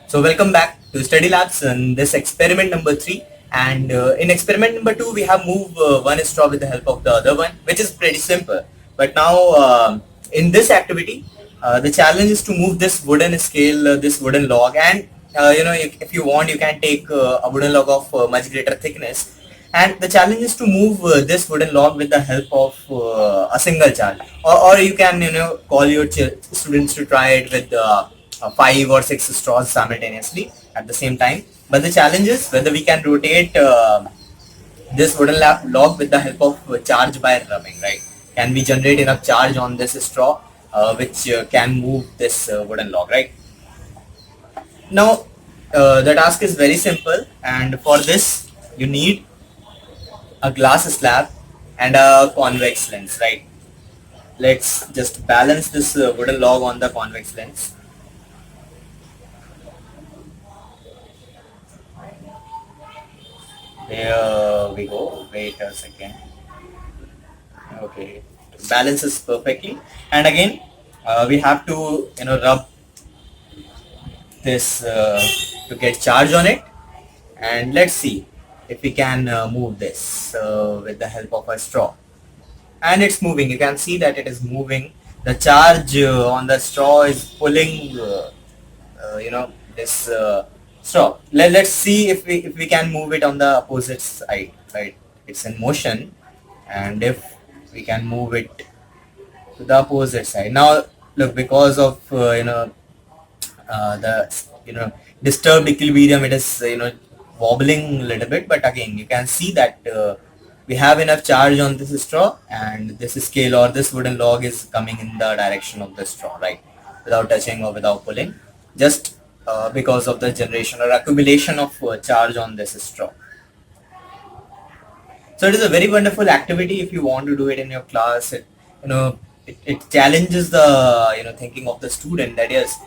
So welcome back to Study Labs and this experiment number 3, and in experiment number 2 we have moved one straw with the help of the other one, which is pretty simple. But now in this activity the challenge is to move this wooden scale, this wooden log, and if you want you can take a wooden log of much greater thickness, and the challenge is to move this wooden log with the help of a single charge, or you can call your students to try it with 5 or 6 straws simultaneously at the same time. But the challenge is whether we can rotate this wooden log with the help of charge by rubbing, right? Can we generate enough charge on this straw which can move this wooden log, right? Now the task is very simple, and for this you need a glass slab and a convex lens, right? Let's just balance this wooden log on the convex lens. There we go. Wait a second. Okay, balances perfectly. And again, we have to rub this to get charge on it. And let's see if we can move this with the help of a straw. And it's moving. You can see that it is moving. The charge on the straw is pulling this straw. Let's see if we can move it on the opposite side, right? It's in motion, and if we can move it to the opposite side. Now look, because of the disturbed equilibrium, it is wobbling a little bit, but again you can see that we have enough charge on this straw, and this scale or this wooden log is coming in the direction of the straw, right, without touching or without pulling, just because of the generation or accumulation of charge on this straw. So it is a very wonderful activity if you want to do it in your class. It challenges the thinking of the student, that yes,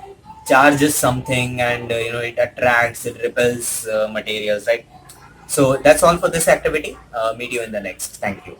charge is something, and it attracts, it repels materials, right? So that's all for this activity. Meet you in the next. Thank you.